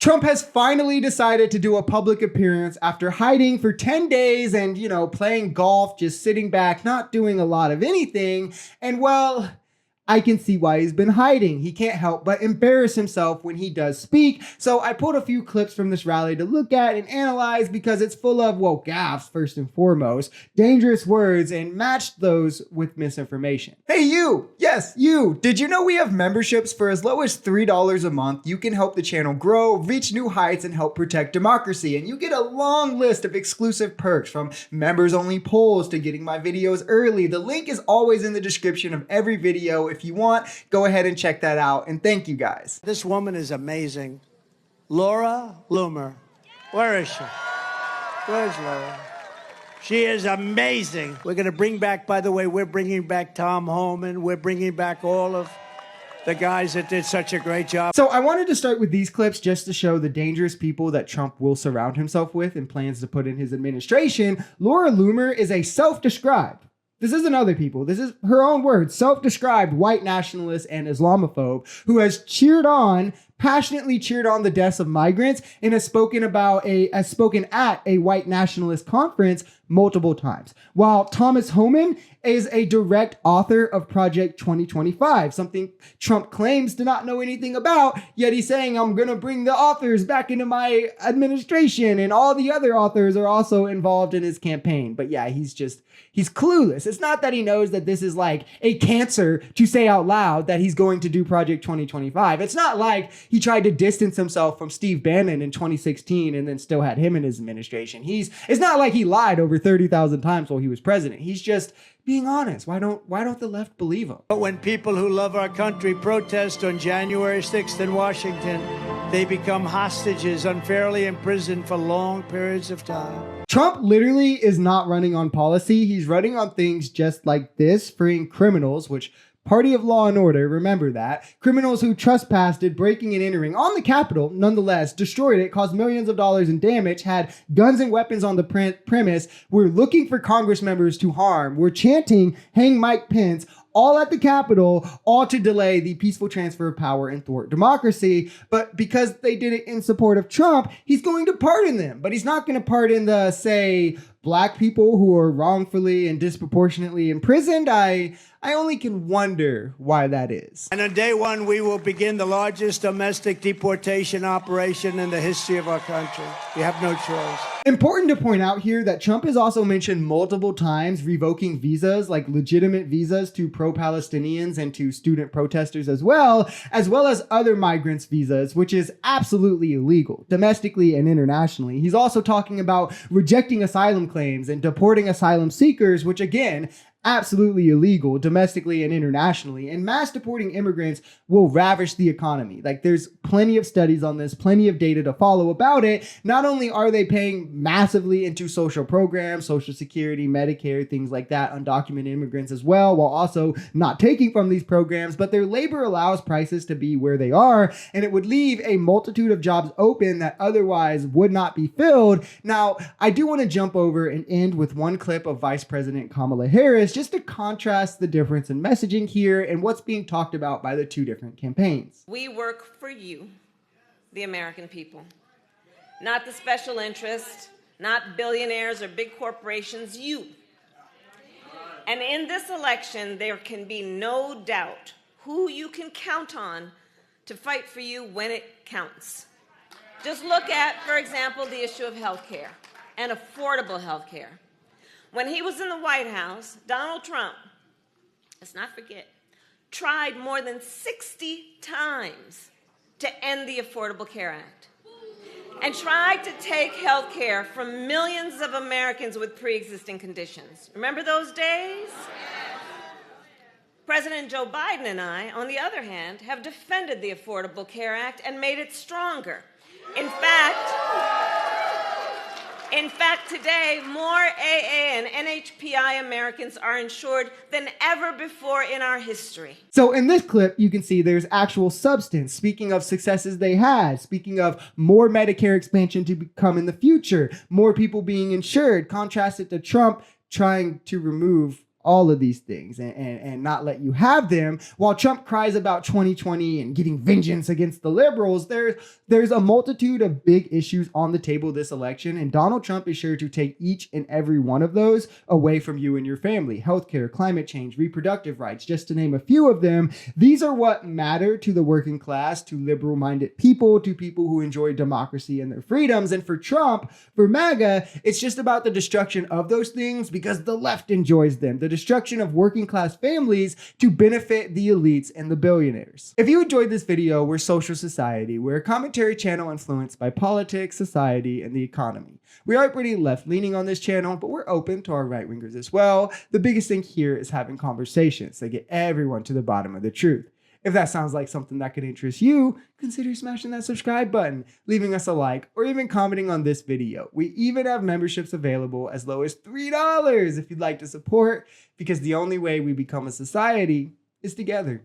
Trump has finally decided to do a public appearance after hiding for 10 days and, playing golf, just sitting back, not doing a lot of anything. And well, I can see why he's been hiding. He can't help but embarrass himself when he does speak. So I pulled a few clips from this rally to look at and analyze because it's full of, gaffes first and foremost, dangerous words, and matched those with misinformation. Hey, you! Yes, you! Did you know we have memberships for as low as $3 a month? You can help the channel grow, reach new heights, and help protect democracy. And you get a long list of exclusive perks, from members-only polls to getting my videos early. The link is always in the description of every video. If you want, go ahead and check that out. And thank you guys. This woman is amazing. Laura Loomer. Where is she? Where's Laura? She is amazing. We're going to bring back, by the way, we're bringing back Tom Homan. We're bringing back all of the guys that did such a great job. So I wanted to start with these clips just to show the dangerous people that Trump will surround himself with and plans to put in his administration. Laura Loomer is a self-described, this isn't other people, this is her own words, self-described white nationalist and Islamophobe who has passionately cheered on the deaths of migrants and has spoken at a white nationalist conference multiple times. While Thomas Homan is a direct author of Project 2025, something Trump claims to not know anything about, yet he's saying, I'm going to bring the authors back into my administration, and all the other authors are also involved in his campaign. But yeah, he's clueless. It's not that he knows that this is like a cancer to say out loud that he's going to do Project 2025. It's not like he tried to distance himself from Steve Bannon in 2016 and then still had him in his administration. It's not like he lied over 30,000 times while he was president. He's just being honest. Why don't the left believe him? But when people who love our country protest on January 6th in Washington, they become hostages, unfairly imprisoned for long periods of time. Trump literally is not running on policy. He's running on things just like this, freeing criminals, which party of law and order, remember that. Criminals who trespassed, did breaking and entering on the Capitol, nonetheless, destroyed it, caused millions of dollars in damage, had guns and weapons on the premise, were looking for Congress members to harm, were chanting, hang Mike Pence, all at the Capitol, all to delay the peaceful transfer of power and thwart democracy. But because they did it in support of Trump, he's going to pardon them. But he's not going to pardon the, say, black people who are wrongfully and disproportionately imprisoned. I only can wonder why that is. And on day one, we will begin the largest domestic deportation operation in the history of our country. We have no choice. Important to point out here that Trump has also mentioned multiple times revoking visas, like legitimate visas to pro-Palestinians and to student protesters as well as other migrants' visas, which is absolutely illegal, domestically and internationally. He's also talking about rejecting asylum claims and deporting asylum seekers, which again, absolutely illegal domestically and internationally, and mass deporting immigrants will ravish the economy. Like, there's plenty of studies on this, plenty of data to follow about it. Not only are they paying massively into social programs, Social Security, Medicare, things like that, undocumented immigrants as well, while also not taking from these programs, but their labor allows prices to be where they are, and it would leave a multitude of jobs open that otherwise would not be filled. Now, I do want to jump over and end with one clip of Vice President Kamala Harris, just to contrast the difference in messaging here and what's being talked about by the two different campaigns. We work for you, the American people, not the special interest, not billionaires or big corporations, you. And in this election, there can be no doubt who you can count on to fight for you when it counts. Just look at, for example, the issue of health care and affordable health care. When he was in the White House, Donald Trump, let's not forget, tried more than 60 times to end the Affordable Care Act and tried to take health care from millions of Americans with pre-existing conditions. Remember those days? President Joe Biden and I, on the other hand, have defended the Affordable Care Act and made it stronger. In fact, today, more AA and NHPI Americans are insured than ever before in our history. So in this clip, you can see there's actual substance. Speaking of successes they had, speaking of more Medicare expansion to come in the future, more people being insured, contrasted to Trump trying to remove all of these things and not let you have them. While Trump cries about 2020 and getting vengeance against the liberals, there's a multitude of big issues on the table this election, and Donald Trump is sure to take each and every one of those away from you and your family. Healthcare, climate change, reproductive rights, just to name a few of them. These are what matter to the working class, to liberal-minded people, to people who enjoy democracy and their freedoms. And for Trump, for MAGA, it's just about the destruction of those things because the left enjoys them. The destruction of working class families to benefit the elites and the billionaires. If you enjoyed this video, we're Social Society. We're a commentary channel influenced by politics, society, and the economy. We are pretty left-leaning on this channel, but we're open to our right-wingers as well. The biggest thing here is having conversations that get everyone to the bottom of the truth. If that sounds like something that could interest you, consider smashing that subscribe button, leaving us a like, or even commenting on this video. We even have memberships available as low as $3 if you'd like to support, because the only way we become a society is together.